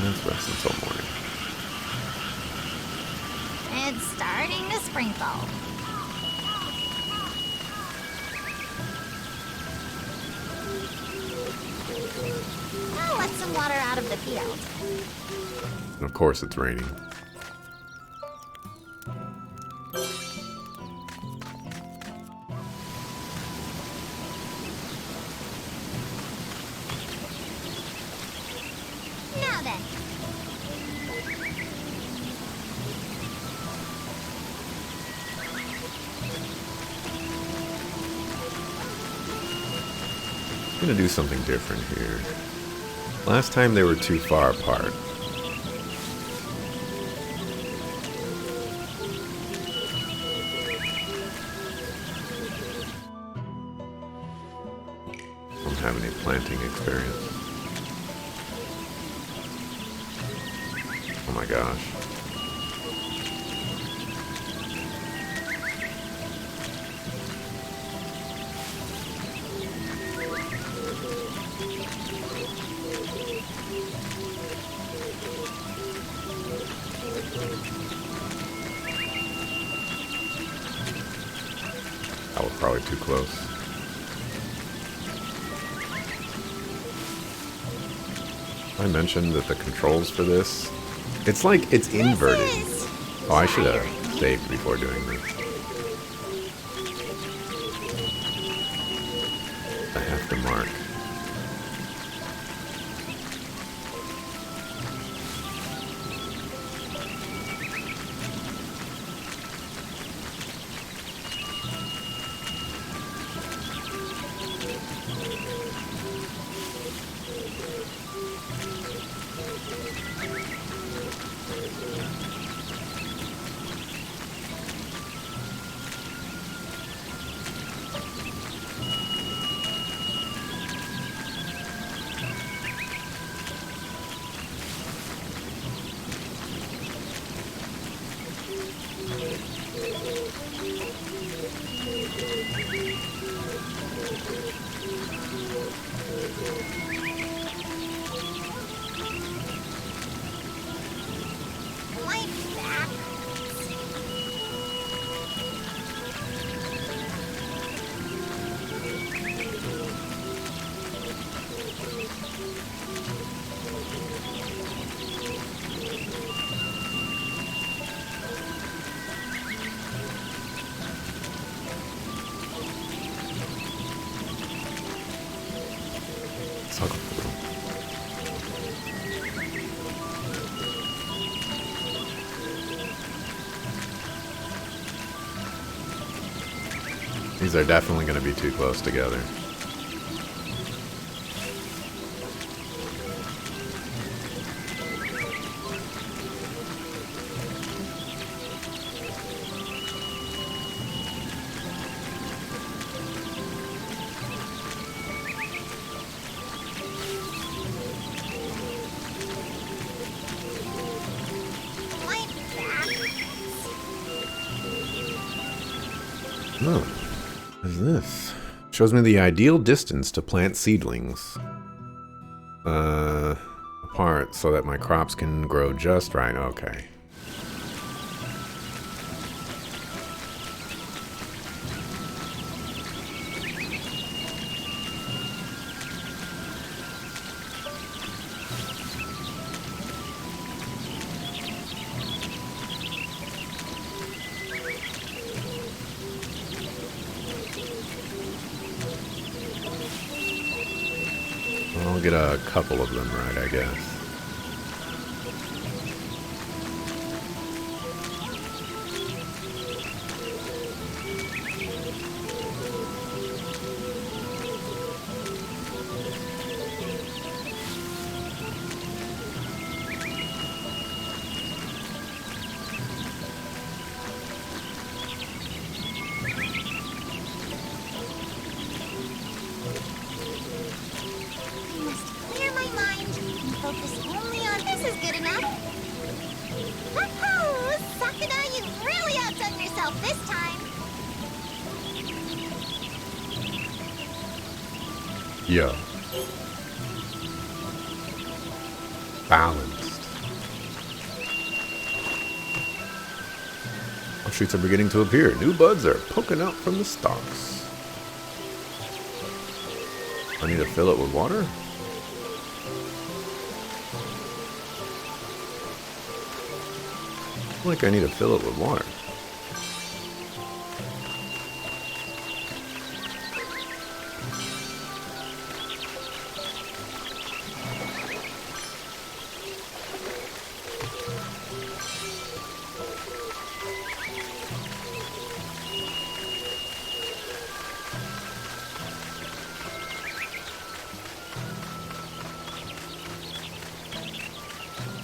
Let's rest until morning. It's starting to sprinkle. I'll let some water out of the field. And of course it's raining. Now then. I'm gonna do something different here. Last time they were too far apart. I don't have any planting experience. Oh my gosh. That was probably too close. I mentioned that the controls for this, it's like it's inverted. Oh, I should have saved before doing this. I have to mark. Life back. Suck through. These are definitely going to be too close together. Life back. Oh, what is this? Shows me the ideal distance to plant seedlings. Apart so that my crops can grow just right. Okay. I'll get a couple of them right, I guess. I must clear my mind and focus only on this is good enough. Woohoo! Sakuna, you've really outdone yourself this time. Yeah. balanced. Offshoots are beginning to appear. New buds are poking out from the stalks. I need to fill it with water? I feel like I need to fill it with water.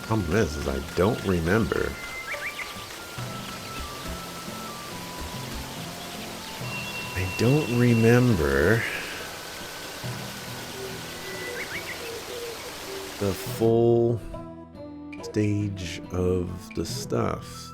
Problem is I don't remember. I don't remember the full stage of the stuff.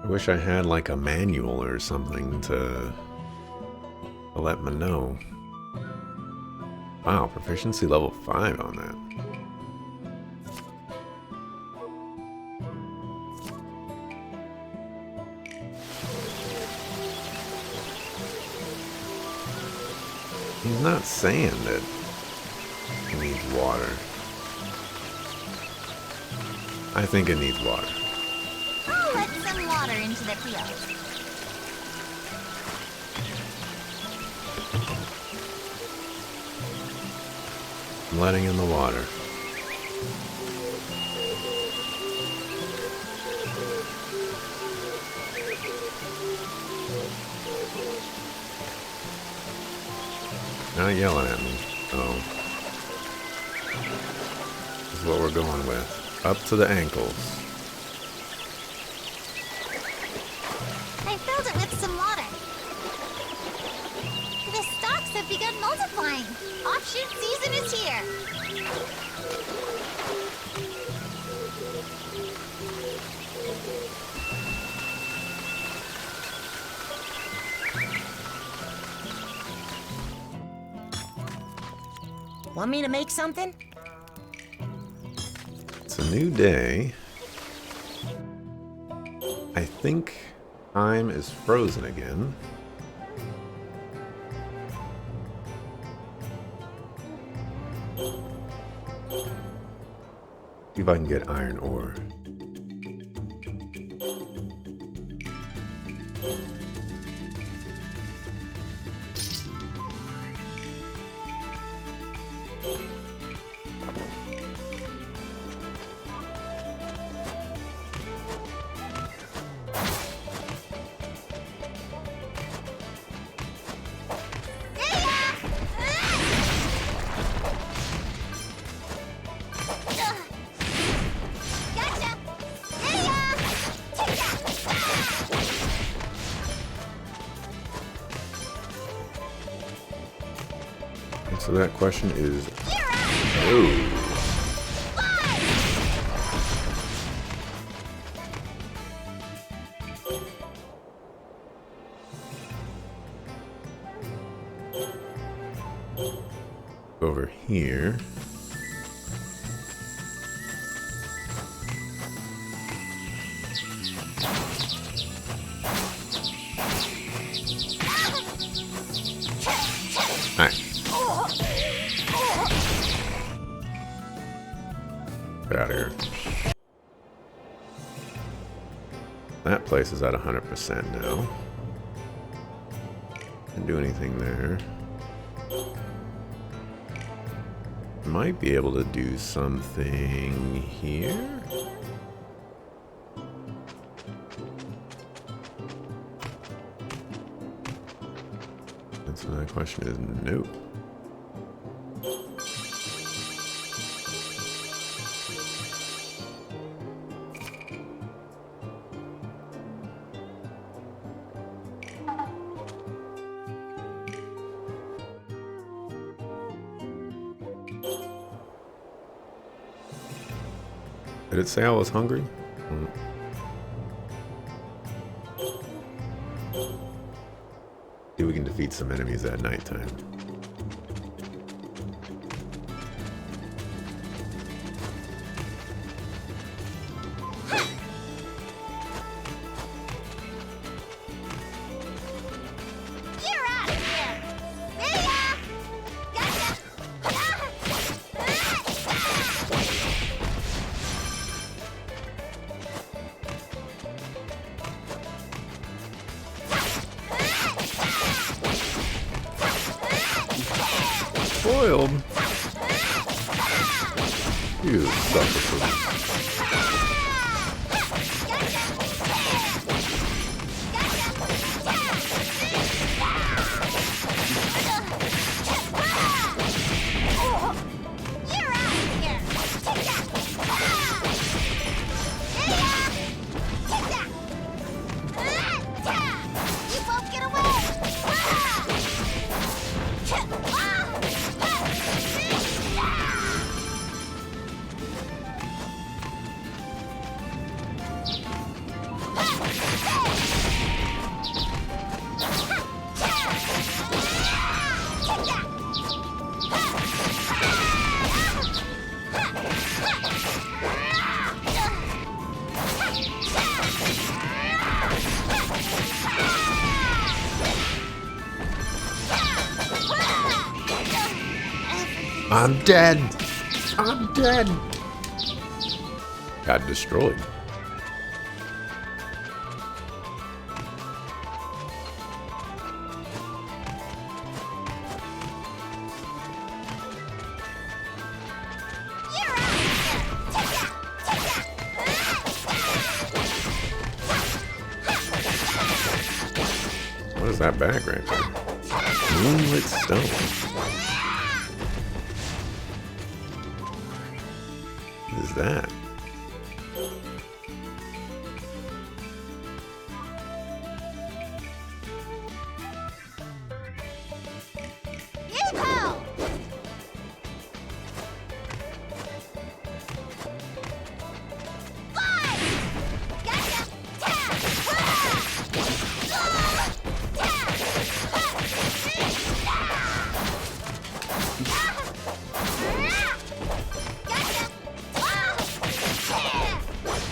I wish I had like a manual or something to let me know. Wow, proficiency level 5 on that. He's not saying that it needs water. I think it needs water. I'll let some water into the field. I'm letting in the water. Not yelling at me. Oh. This is what we're going with. Up to the ankles. I filled it with some water. The stalks have begun multiplying. Offshoot season is here. Want me to make something? It's a new day. I think time is frozen again. See if I can get iron ore. So that question is no. Over here. Nice. Get out of here. That place is at 100% now. Can't do anything there. Might be able to do something here. And so the question is no. Did it say I was hungry? See if we can defeat some enemies at nighttime. You're out of here! See ya! Gotcha! Spoiled? You suffer from You're out of here! You won't get away! I'm dead! I'm dead! Got destroyed. You're out of here! What is that bag right there? Moonlit stone. What is that? Yeehaw! Fly! Gotcha!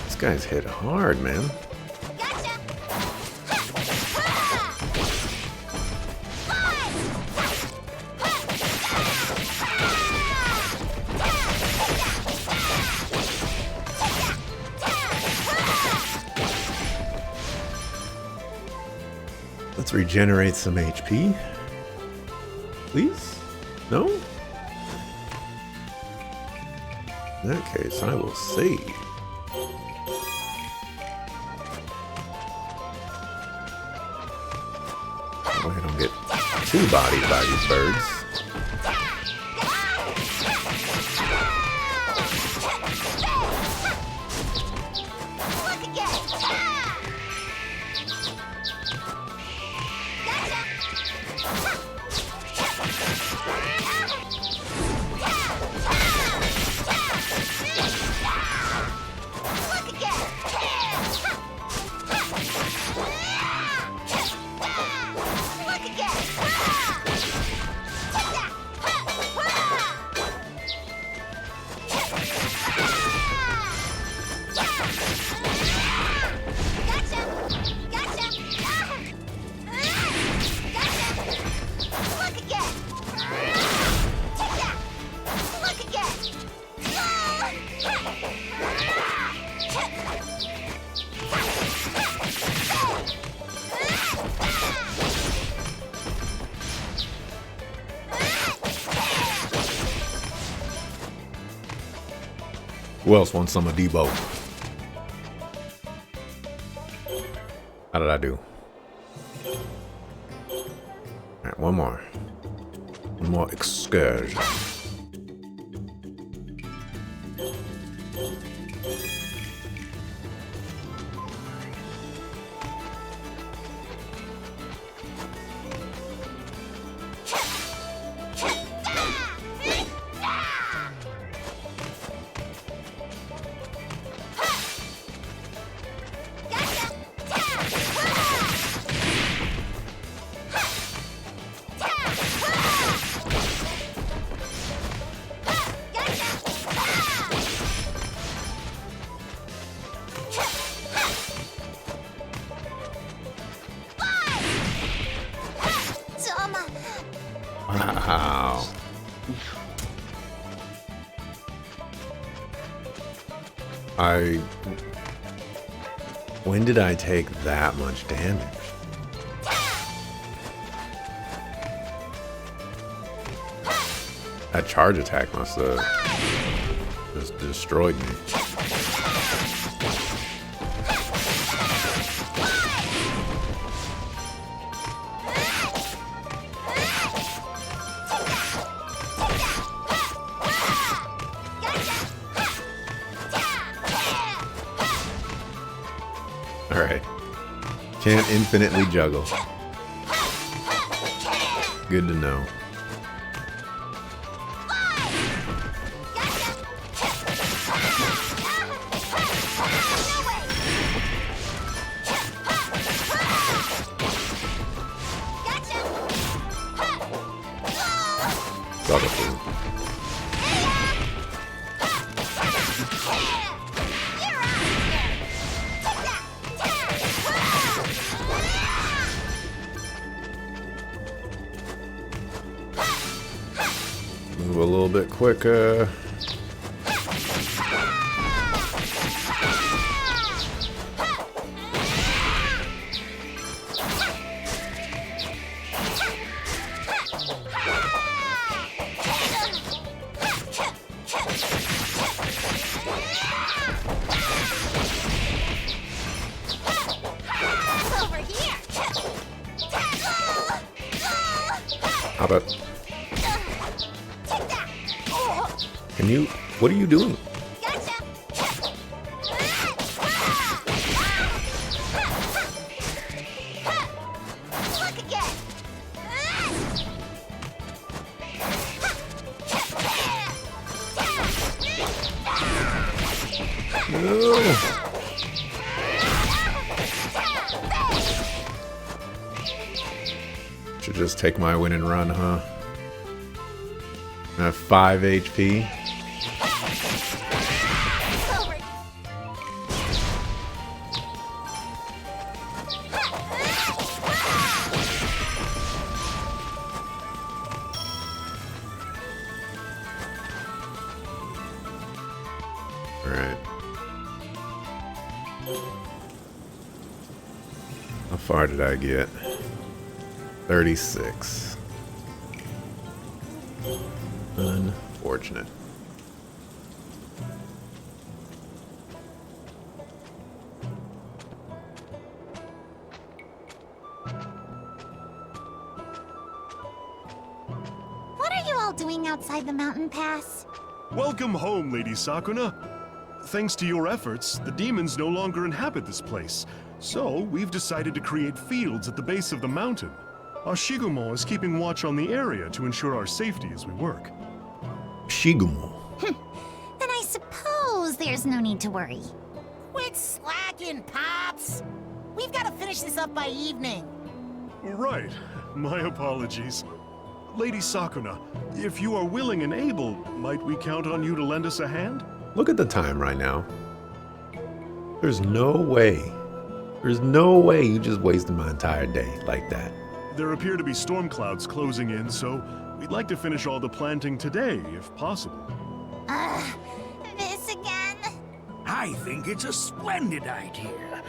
This guy's hit hard, man. Gotcha! Let's regenerate some HP. Please? No? In that case, I will save. That way I don't get too bodied by these birds. Look again! Look again! Look again! Gotcha! Gotcha! Gotcha! Look again! Look again! Who else wants some of Debo? How did I do? Alright, one more. One more excursion. Wow. When did I take that much damage? That charge attack must have just destroyed me. Alright. Can't infinitely juggle. Good to know. Move a little bit quicker. How about... Can you... What are you doing? No. Should just take my win and run, huh? I have 5 HP. Alright. How far did I get? 36. Unfortunate. What are you all doing outside the mountain pass? Welcome home, Lady Sakuna. Thanks to your efforts, the demons no longer inhabit this place. So, we've decided to create fields at the base of the mountain. Our Shigumon is keeping watch on the area to ensure our safety as we work. Shigumo. Then I suppose there's no need to worry. Quit slacking, Pops! We've got to finish this up by evening. Right. My apologies. Lady Sakuna, if you are willing and able, might we count on you to lend us a hand? Look at the time right now. There's no way. There's no way you just wasted my entire day like that. There appear to be storm clouds closing in, so we'd like to finish all the planting today, if possible. This again? I think it's a splendid idea.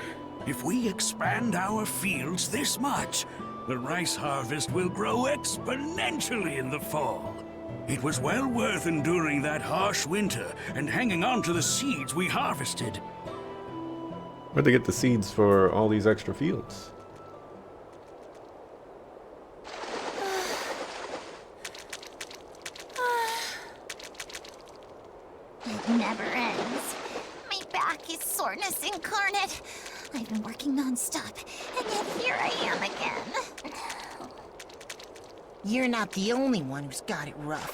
If we expand our fields this much, the rice harvest will grow exponentially in the fall. It was well worth enduring that harsh winter and hanging on to the seeds we harvested. Where'd they get the seeds for all these extra fields? It never ends. My back is soreness incarnate. I've been working non-stop, and yet here I am again. You're not the only one who's got it rough.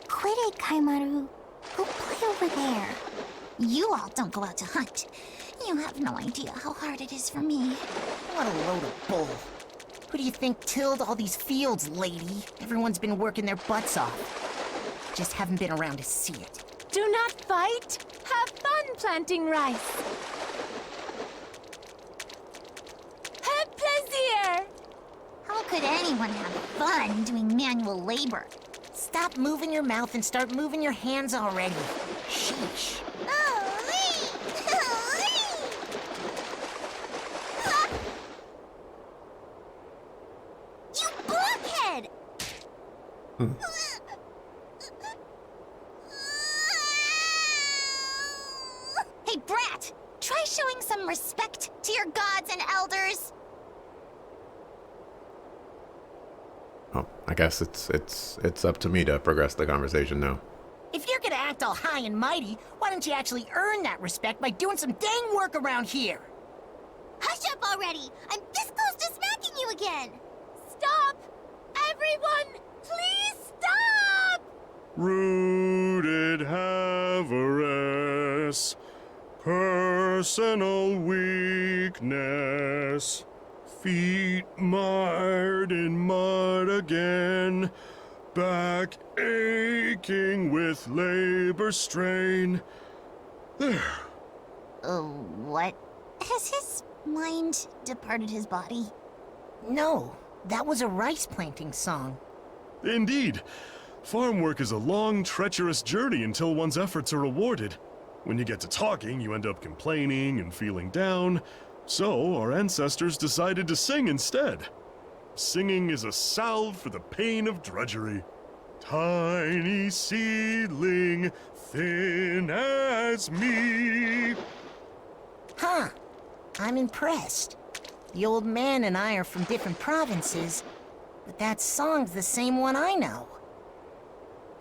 Quit it, Kaimaru. Go play over there. You all don't go out to hunt. You have no idea how hard it is for me. What a load of bull. Who do you think tilled all these fields, lady? Everyone's been working their butts off. Just haven't been around to see it. Do not fight. Have fun planting rice. Have plaisir. could anyone have fun doing manual labor? Stop moving your mouth and start moving your hands already. Sheesh. You blockhead! Hey, Brat! Try showing some respect to your gods and elders. Oh, I guess it's up to me to progress the conversation now. If you're gonna act all high and mighty, why don't you actually earn that respect by doing some dang work around here? Hush up already! I'm this close to smacking you again! Stop! Everyone, please stop! Rooted avarice, personal weakness, feet mired in mud again, back aching with labor strain. There. Oh, what? Has his mind departed his body? No, that was a rice planting song. Indeed. Farm work is a long, treacherous journey until one's efforts are rewarded. When you get to talking, you end up complaining and feeling down. So, our ancestors decided to sing instead. Singing is a salve for the pain of drudgery. Tiny seedling, thin as me. Huh. I'm impressed. The old man and I are from different provinces, but that song's the same one I know.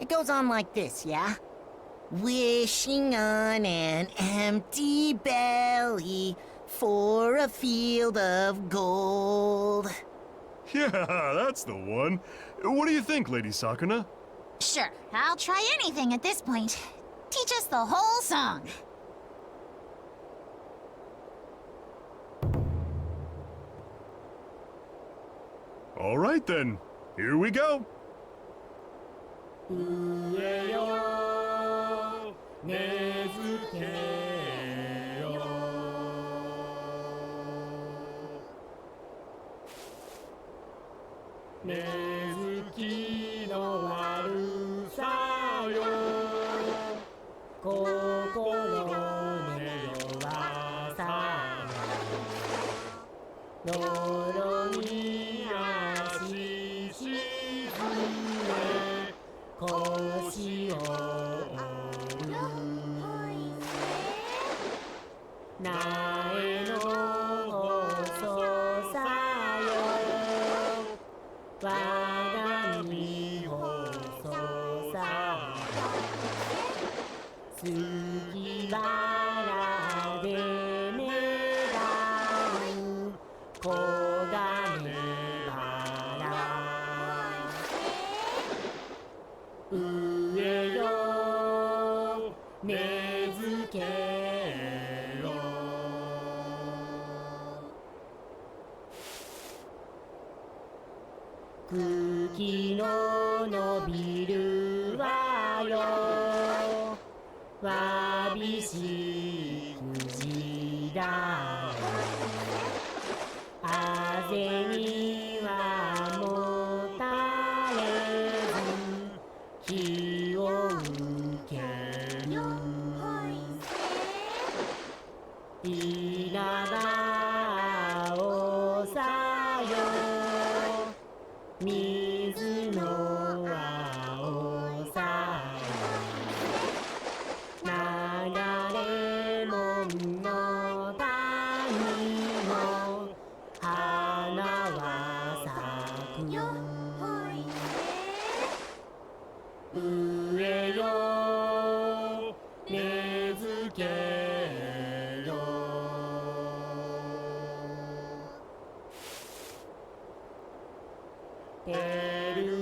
It goes on like this, yeah? Wishing on an empty belly for a field of gold. Yeah, that's the one. What do you think, Lady Sakuna? Sure, I'll try anything at this point. Teach us the whole song. All right then, here we go.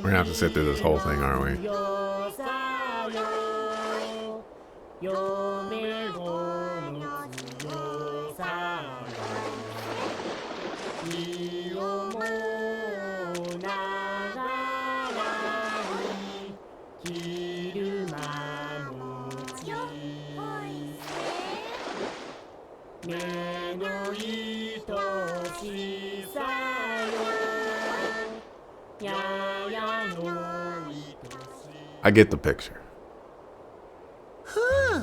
We're gonna have to sit through this whole thing, aren't we? I get the picture. Whew.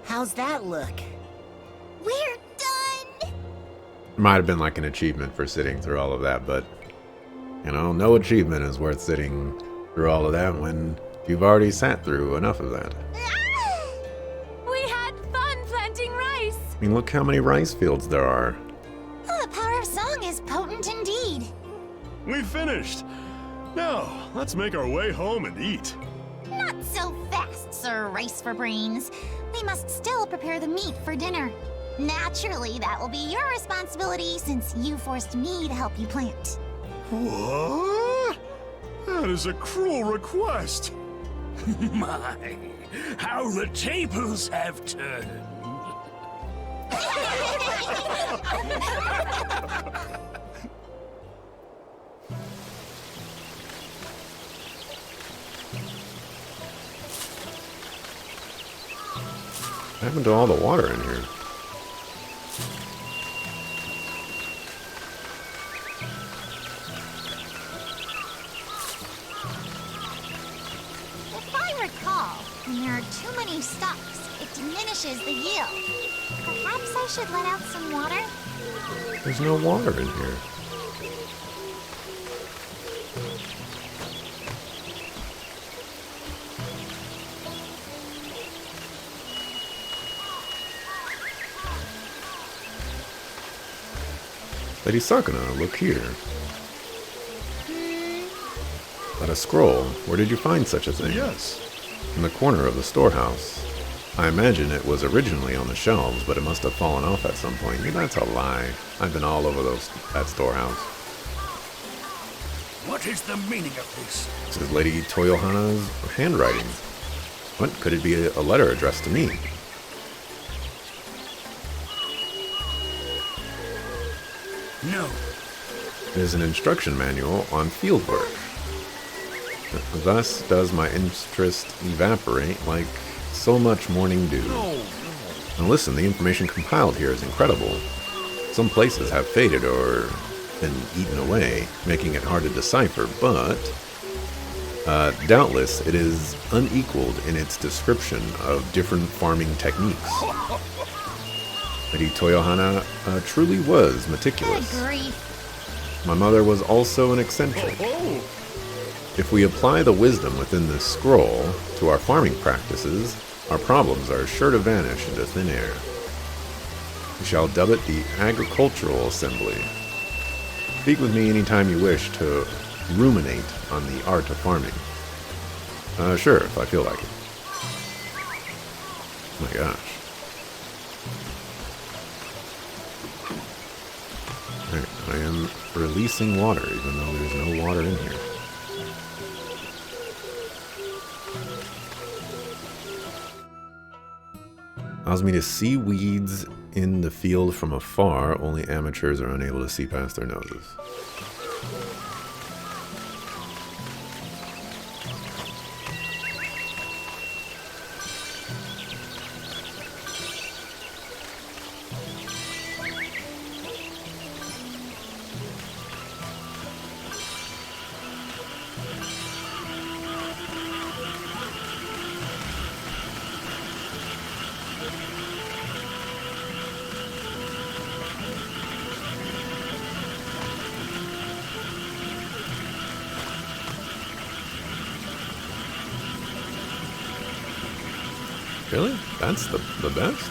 How's that look? We're done! Might have been like an achievement for sitting through all of that, but, you know, no achievement is worth sitting through all of that when you've already sat through enough of that. We had fun planting rice. I mean, look how many rice fields there are. The power of song is potent indeed. We finished! Now, let's make our way home and eat. Not so fast, Sir Rice for Brains. We must still prepare the meat for dinner. Naturally, that will be your responsibility since you forced me to help you plant. What? That is a cruel request. My, how the tables have turned. What happened to all the water in here? If I recall, when there are too many stalks, it diminishes the yield. Perhaps I should let out some water? There's no water in here. Lady Sakuna, look here. But a scroll. Where did you find such a thing? Yes. In the corner of the storehouse. I imagine it was originally on the shelves, but it must have fallen off at some point. That's a lie. I've been all over that storehouse. What is the meaning of this? This is Lady Toyohana's handwriting. What? Could it be a letter addressed to me? No. It is an instruction manual on field work. Thus does my interest evaporate like so much morning dew. Now listen, the information compiled here is incredible. Some places have faded or been eaten away, making it hard to decipher, but doubtless it is unequaled in its description of different farming techniques. Lady Toyohana truly was Good meticulous. grief. My mother was also an eccentric. Oh, If we apply the wisdom within this scroll to our farming practices, our problems are sure to vanish into thin air. We shall dub it the Agricultural Assembly. Speak with me anytime you wish to ruminate on the art of farming. Sure, if I feel like it. Oh my gosh. Alright, I am releasing water, even though there's no water in here. Allows me to see weeds in the field from afar. Only amateurs are unable to see past their noses. Really? That's the best?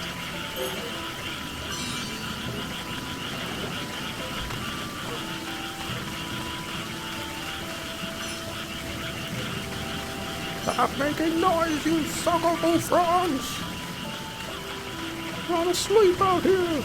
Stop making noise, you suckable frogs! Not asleep out here!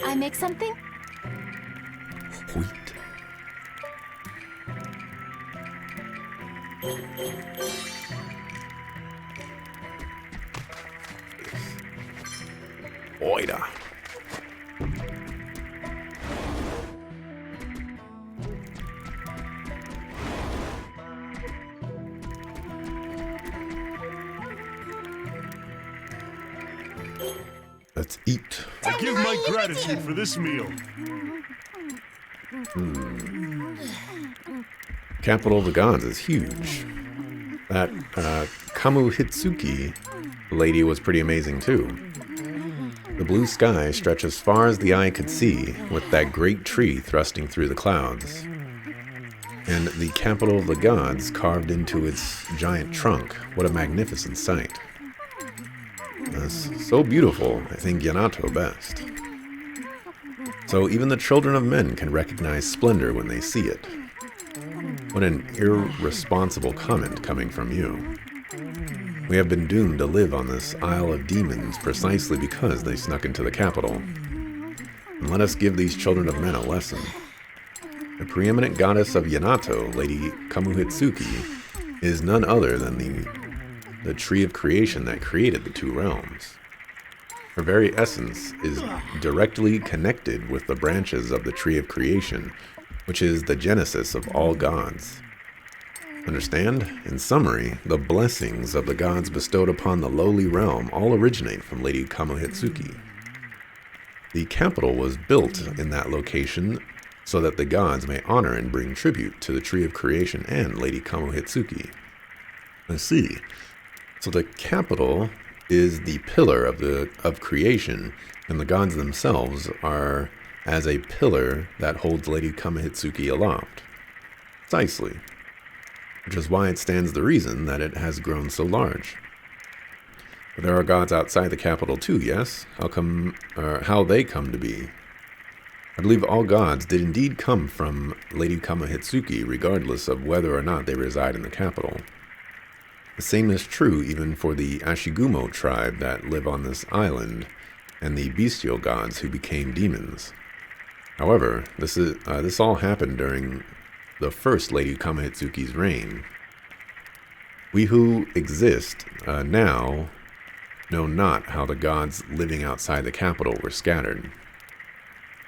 I make something? Wheat. Oida. Let's eat. I give my gratitude for this meal. Capital of the gods is huge. That Kamuhitsuki lady was pretty amazing too. The blue sky stretched as far as the eye could see, with that great tree thrusting through the clouds. And the capital of the gods carved into its giant trunk. What a magnificent sight. So beautiful, I think Yanato best. So even the children of men can recognize splendor when they see it. What an irresponsible comment coming from you. We have been doomed to live on this Isle of Demons precisely because they snuck into the capital. And let us give these children of men a lesson. The preeminent goddess of Yanato, Lady Kamuhitsuki, is none other than the tree of creation that created the two realms. Her very essence is directly connected with the branches of the tree of creation, which is the genesis of all gods. Understand? In summary, the blessings of the gods bestowed upon the lowly realm all originate from Lady Kamuhitsuki. The capital was built in that location so that the gods may honor and bring tribute to the tree of creation and Lady Kamuhitsuki. I see. So the capital is the pillar of creation, and the gods themselves are as a pillar that holds Lady Kamuhitsuki aloft. Precisely. Which is why it stands the reason that it has grown so large. But there are gods outside the capital too, yes? How they come to be? I believe all gods did indeed come from Lady Kamuhitsuki, regardless of whether or not they reside in the capital. The same is true even for the Ashigumo tribe that live on this island, and the bestial gods who became demons. However, this all happened during the first Lady Kamuhitsuki's reign. We who exist now know not how the gods living outside the capital were scattered.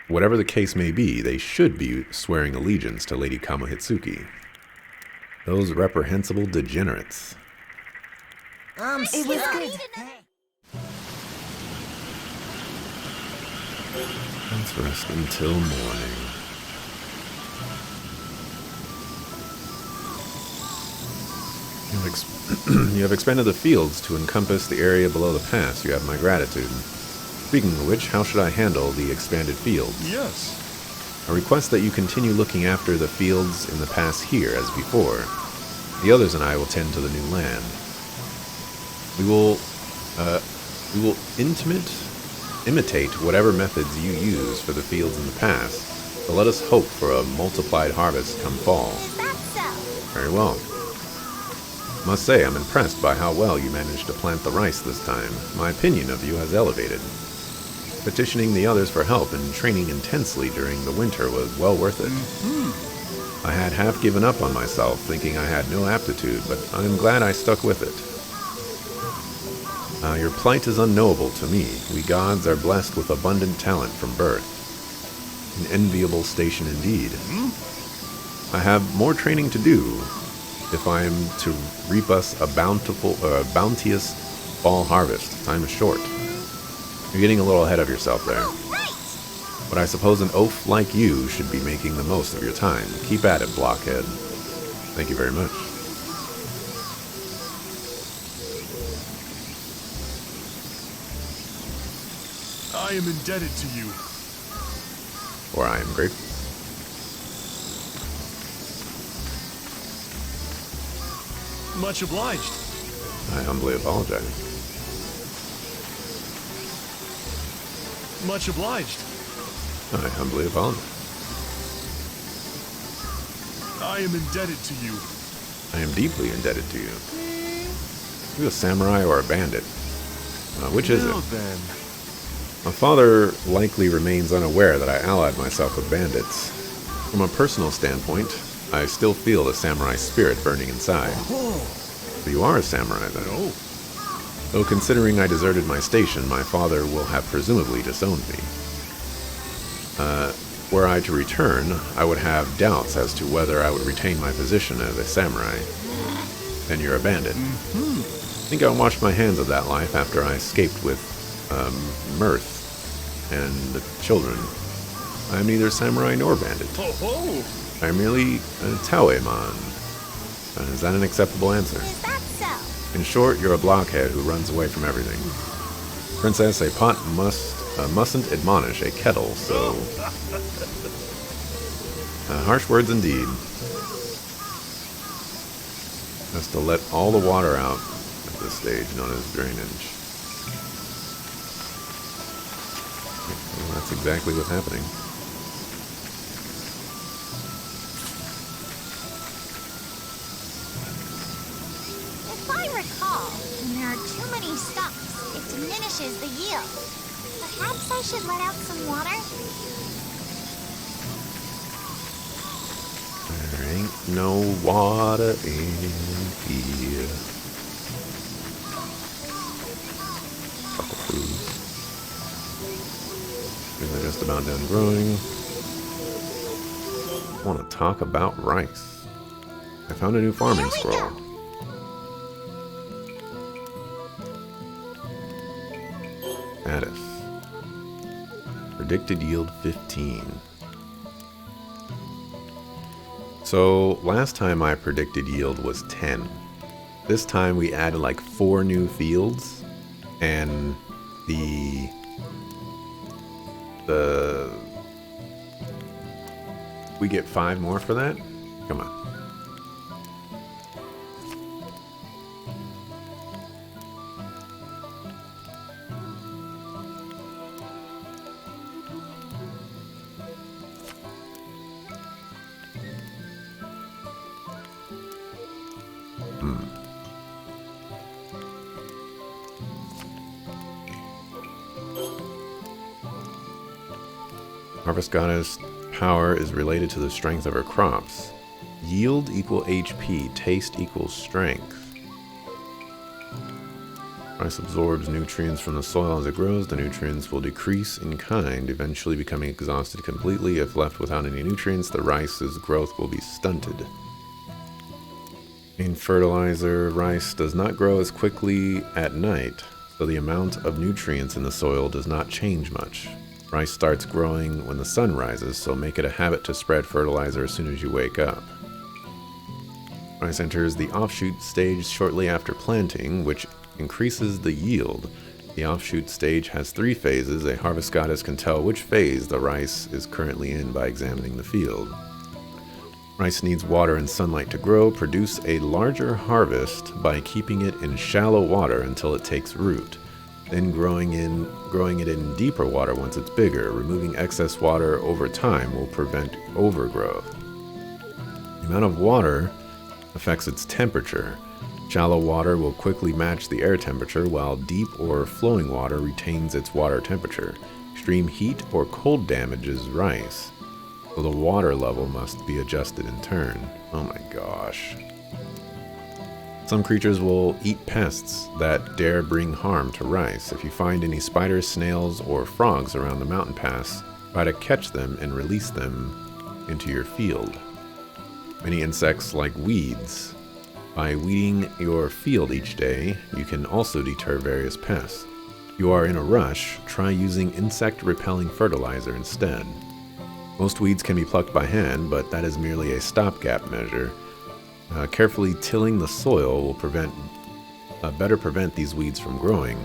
Whatever the case may be, they should be swearing allegiance to Lady Kamuhitsuki. Those reprehensible degenerates. It was good. Let's rest until morning. You have expanded the fields to encompass the area below the pass. You have my gratitude. Speaking of which, how should I handle the expanded fields? Yes. I request that you continue looking after the fields in the pass here as before. The others and I will tend to the new land. We will imitate whatever methods you use for the fields in the pass, but let us hope for a multiplied harvest come fall. Is that so? Very well. Must say, I'm impressed by how well you managed to plant the rice this time. My opinion of you has elevated. Petitioning the others for help and training intensely during the winter was well worth it. I had half given up on myself, thinking I had no aptitude, but I'm glad I stuck with it. Your plight is unknowable to me. We gods are blessed with abundant talent from birth. An enviable station indeed. I have more training to do if I am to reap us a bounteous fall harvest. Time is short. You're getting a little ahead of yourself there. Right! But I suppose an oaf like you should be making the most of your time. Keep at it, blockhead. Thank you very much. I am indebted to you. Or I am grateful. Much obliged. I humbly apologize. Much obliged. I humbly apologize. I am indebted to you. I am deeply indebted to you. Are you a samurai or a bandit? Which is it? Now then. My father likely remains unaware that I allied myself with bandits. From a personal standpoint, I still feel the samurai spirit burning inside. So you are a samurai, then? No. Though considering I deserted my station, my father will have presumably disowned me. Were I to return, I would have doubts as to whether I would retain my position as a samurai. Then you're a bandit. I think I washed my hands of that life after I escaped with Mirth and the children. I am neither samurai nor bandit. I am merely a Taoe-man. Is that an acceptable answer? Is that so? In short, you're a blockhead who runs away from everything. Princess, a pot mustn't admonish a kettle, so... harsh words indeed. Has to let all the water out at this stage, known as drainage. Well, that's exactly what's happening. If I recall, when there are too many stalks, it diminishes the yield. Perhaps I should let out some water? There ain't no water in here. Couple foods. They're just about done growing. I want to talk about rice. I found a new farming Here we scroll. go. Status. Predicted yield 15. So last time I predicted yield was 10. This time we added like 4 new fields, and we get 5 more for that? Come on. Harvest Goddess power is related to the strength of her crops. Yield equal HP, taste equals strength. Rice absorbs nutrients from the soil as it grows. The nutrients will decrease in kind, eventually becoming exhausted completely. If left without any nutrients, the rice's growth will be stunted. In fertilizer, rice does not grow as quickly at night, so the amount of nutrients in the soil does not change much. Rice starts growing when the sun rises, so make it a habit to spread fertilizer as soon as you wake up. Rice enters the offshoot stage shortly after planting, which increases the yield. The offshoot stage has 3 phases. A harvest goddess can tell which phase the rice is currently in by examining the field. Rice needs water and sunlight to grow. Produce a larger harvest by keeping it in shallow water until it takes root. Then growing it in deeper water once it's bigger. Removing excess water over time will prevent overgrowth. The amount of water affects its temperature. Shallow water will quickly match the air temperature, while deep or flowing water retains its water temperature. Extreme heat or cold damages rice, so the water level must be adjusted in turn. Oh my gosh. Some creatures will eat pests that dare bring harm to rice. If you find any spiders, snails, or frogs around the mountain pass, try to catch them and release them into your field. Many insects like weeds. By weeding your field each day, you can also deter various pests. If you are in a rush, try using insect-repelling fertilizer instead. Most weeds can be plucked by hand, but that is merely a stopgap measure. Carefully tilling the soil will better prevent these weeds from growing.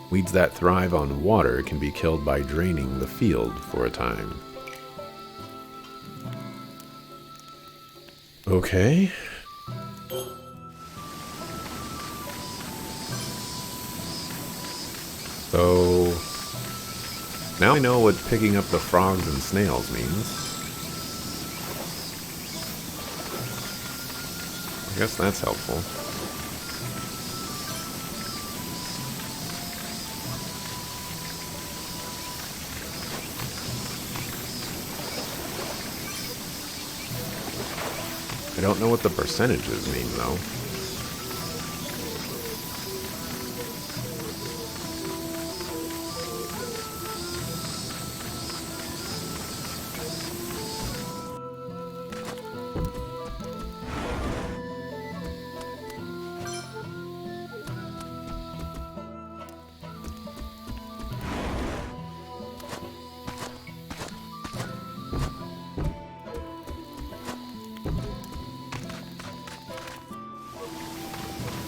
Weeds that thrive on water can be killed by draining the field for a time. Okay. So now I know what picking up the frogs and snails means. I guess that's helpful. don't know what the percentages mean, though.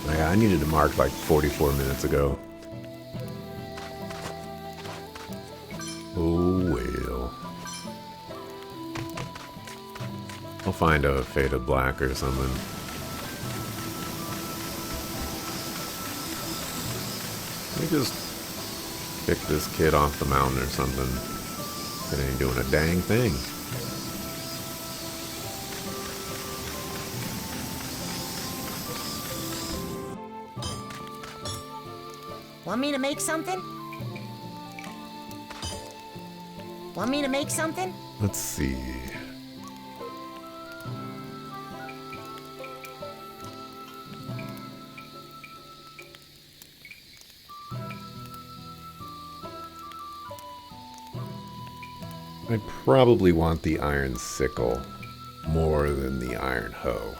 Yeah, I needed to mark like 44 minutes ago. Oh well. I'll find a faded black or something. Let me just pick this kid off the mountain or something. It ain't doing a dang thing. Want me to make something? Want me to make something? Let's see. I probably want the iron sickle more than the iron hoe.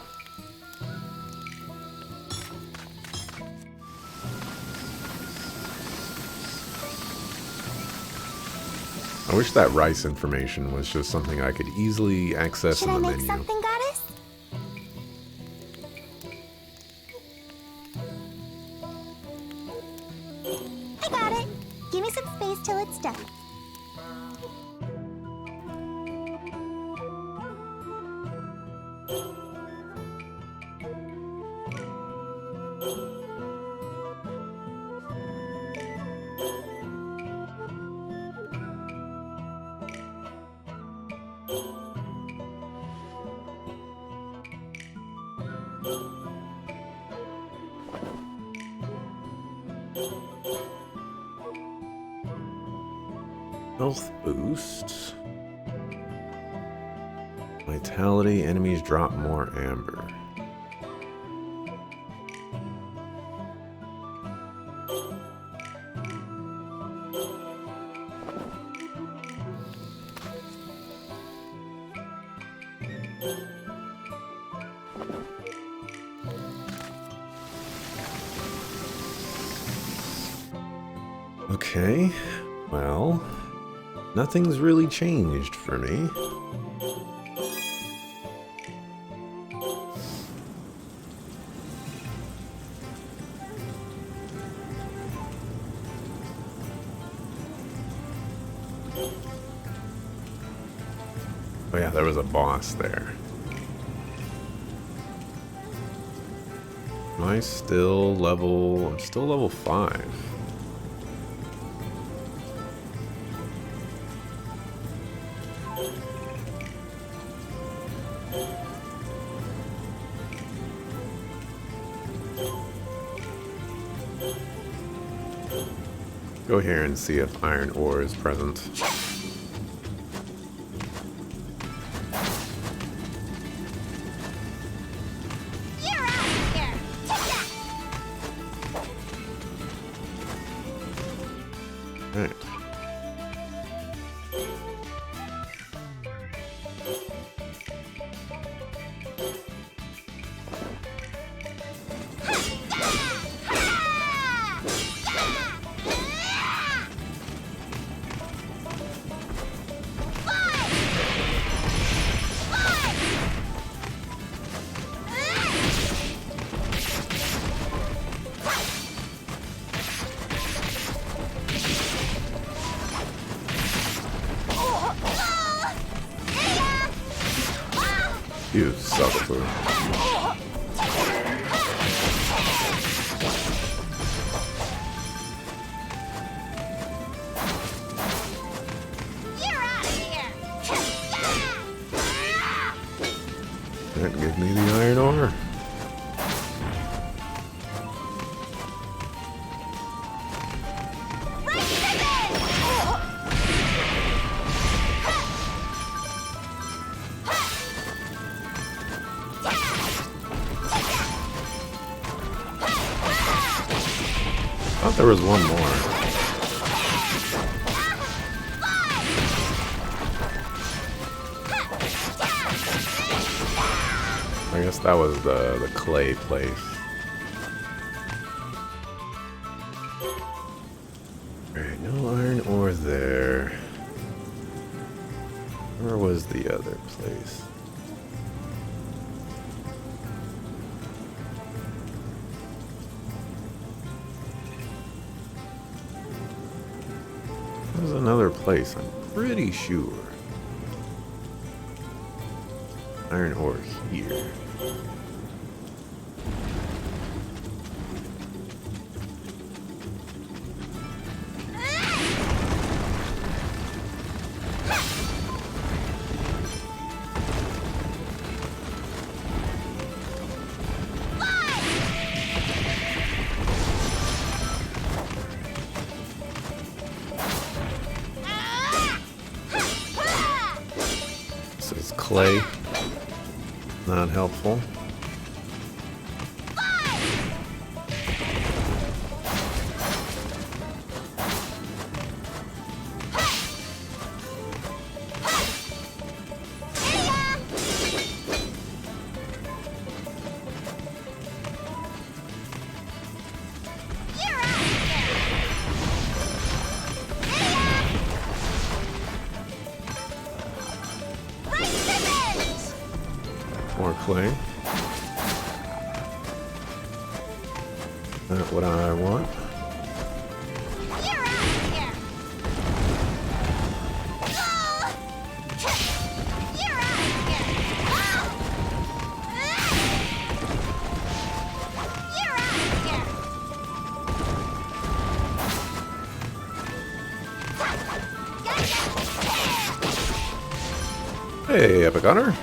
I wish that rice information was just something I could easily access Should in I the make menu. something, Goddess? I got it. Give me some space till it's done. Health boost. Vitality, enemies drop more amber. Okay, well, nothing's really changed for me. Oh yeah, there was a boss there. Am I still level... I'm still level 5. Go here and see if iron ore is present. You're out of here! Take that! Alright. You sucker. You're out of here! That give me the iron ore. Yeah! there was one more. I guess that was the clay place. Alright, no iron ore there. Where was the other place? There's another place, I'm pretty sure. Iron ore here. This is clay. Not helpful. More clay. Not what I want. Hey, Epic Hunter.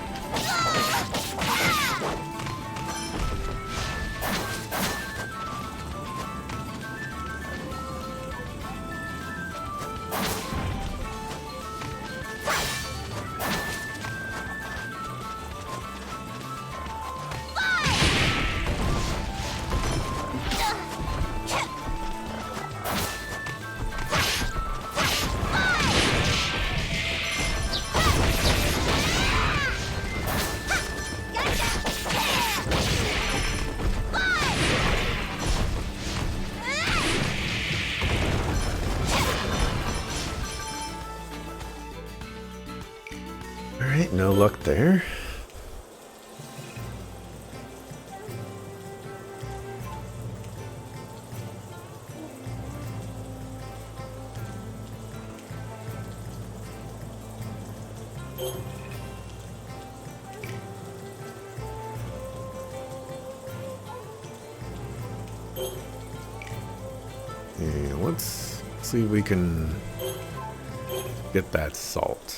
Alright, no luck there. And let's see if we can get that salt.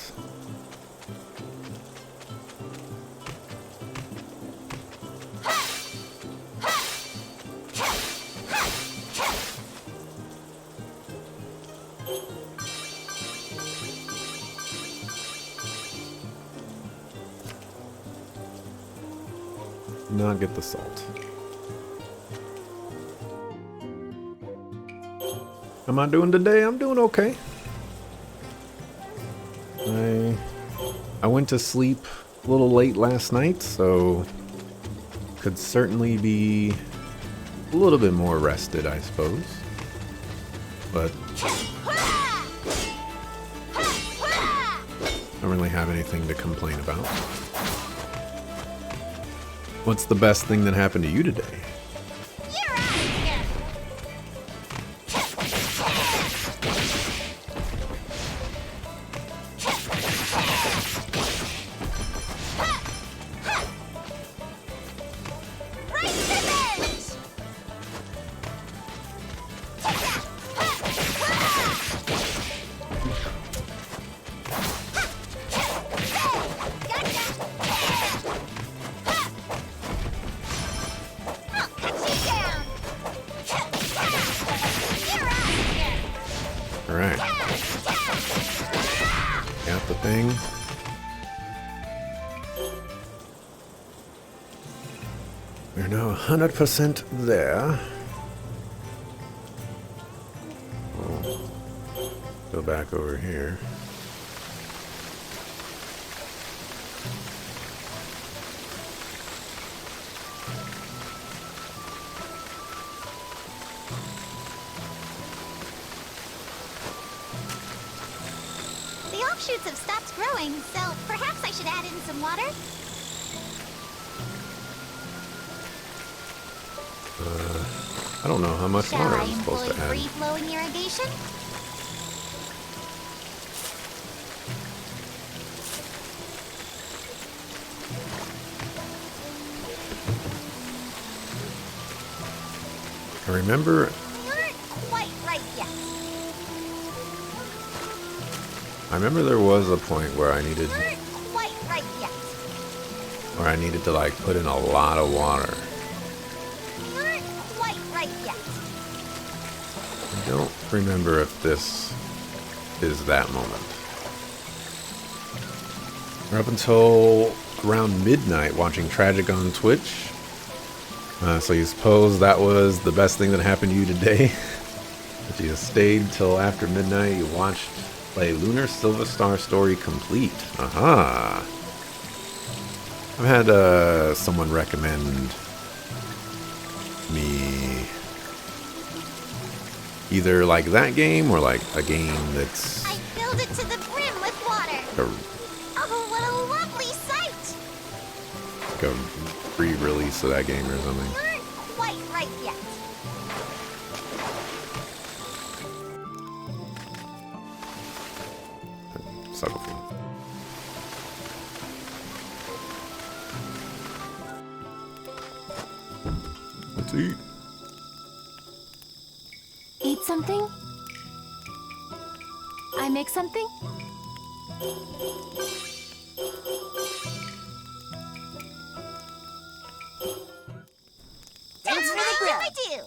Not get the salt. How am I doing today? I'm doing okay. I went to sleep a little late last night, so could certainly be a little bit more rested, I suppose. But I don't really have anything to complain about. What's the best thing that happened to you today? Alright. Got the thing. We're now 100% there. go back over here. The offshoots have stopped growing, so perhaps I should add in some water? I don't know how much Shall water I I'm supposed employ to add. free-flowing irrigation? I remember We aren't quite right yet. there was a point where I needed We aren't quite right yet. to like put in a lot of water. We aren't quite right yet. I don't remember if this is that moment. We're up until around midnight watching Tragic on Twitch. So you suppose that was the best thing that happened to you today? That you stayed till after midnight, you watched play Lunar Silver Star Story complete. Aha! I've had someone recommend me either like that game or like a game that's I filled it to the brim with water. a, Oh, what a lovely sight! like a re-release of that game or something. We aren't quite right yet. Subtlety. Let's eat. Eat something? I make something? That's really what I do.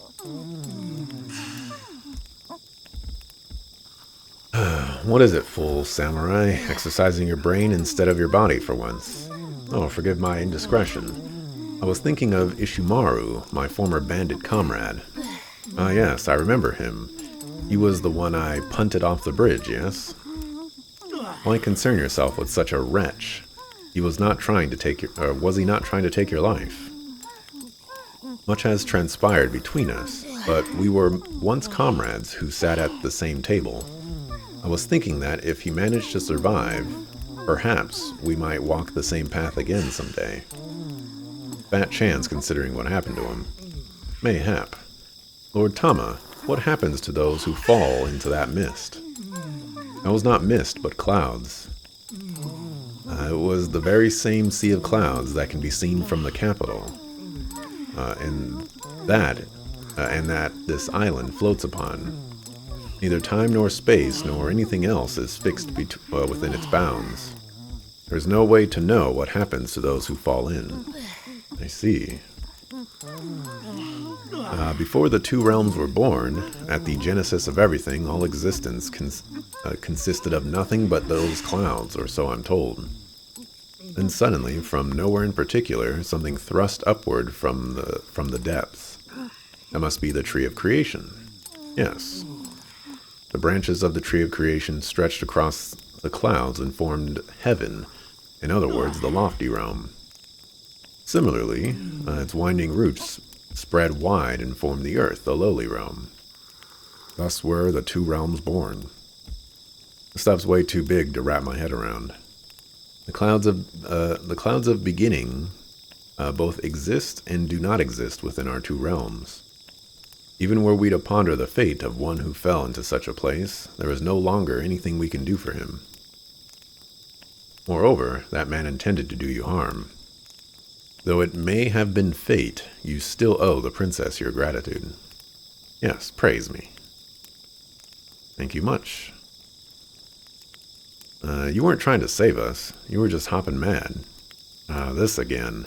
What is it, fool samurai? Exercising your brain instead of your body for once. Oh, forgive my indiscretion. I was thinking of Ishimaru, my former bandit comrade. Ah, yes, I remember him. He was the one I punted off the bridge, yes? Why concern yourself with such a wretch? He was not trying to take your, was he not trying to take your life? Much has transpired between us, but we were once comrades who sat at the same table. I was thinking that if he managed to survive, perhaps we might walk the same path again someday. Fat chance considering what happened to him. Mayhap. Lord Tama, what happens to those who fall into that mist? That was not mist, but clouds. It was the very same sea of clouds that can be seen from the capital. And that this island floats upon. Neither time nor space nor anything else is fixed within its bounds. There's no way to know what happens to those who fall in. I see. Before the two realms were born, at the genesis of everything, all existence consisted of nothing but those clouds, or so I'm told. Then suddenly, from nowhere in particular, something thrust upward from the depths. That must be the Tree of Creation. Yes. The branches of the Tree of Creation stretched across the clouds and formed heaven, in other words, the lofty realm. Similarly, its winding roots spread wide and formed the earth, the lowly realm. Thus were the two realms born. The stuff's way too big to wrap my head around. The clouds of beginning both exist and do not exist within our two realms. Even were we to ponder the fate of one who fell into such a place, there is no longer anything we can do for him. Moreover, that man intended to do you harm. Though it may have been fate, you still owe the princess your gratitude. Yes, praise me. Thank you much. You weren't trying to save us. You were just hopping mad. This again.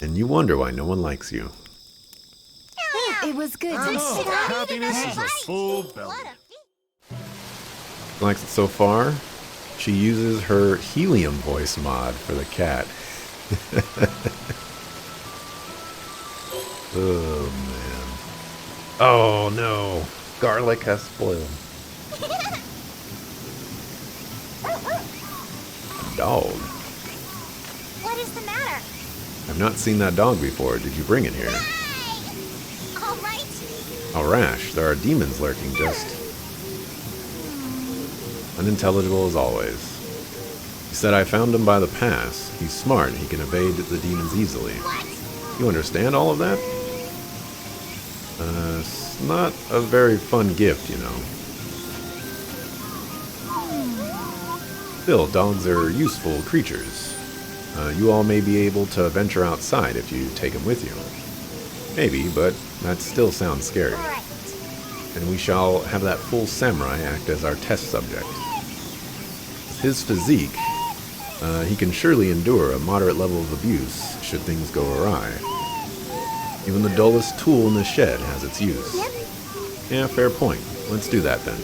And you wonder why no one likes you. It was good. Happiness is a full belly. What a feat. Likes it so far? She uses her helium voice mod for the cat. Oh, man. Oh, no. Garlic has spoiled. dog. What is the matter? I've not seen that dog before. Did you bring it here? Hey! All right. Oh, Rash, there are demons lurking just... unintelligible as always. He said I found him by the pass. He's smart. He can evade the demons easily. What? You understand all of that? It's not a very fun gift, you know. Still, dogs are useful creatures. You all may be able to venture outside if you take them with you. Maybe, but that still sounds scary. Right. And we shall have that full samurai act as our test subject. His physique, he can surely endure a moderate level of abuse should things go awry. Even the dullest tool in the shed has its use. Yep. Yeah, fair point. Let's do that then.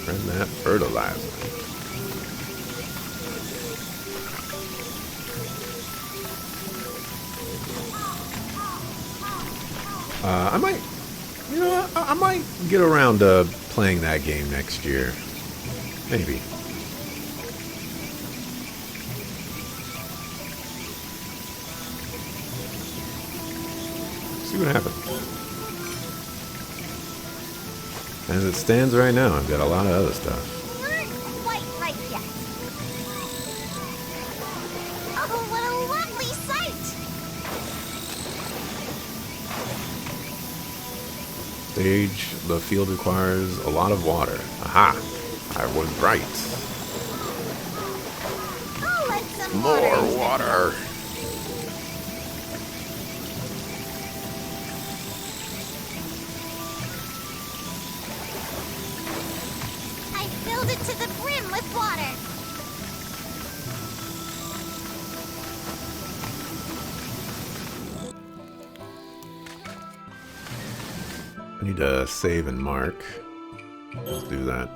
Spread that fertilizer. I might, you know, I might get around to playing that game next year. Maybe. See what happens. As it stands right now, I've got a lot of other stuff. We aren't quite right yet. Oh, what a lovely sight! Stage, the field requires a lot of water. Aha! I was right. I'll let some More water! I filled it to the brim with water. I need to save and mark. Let's do that.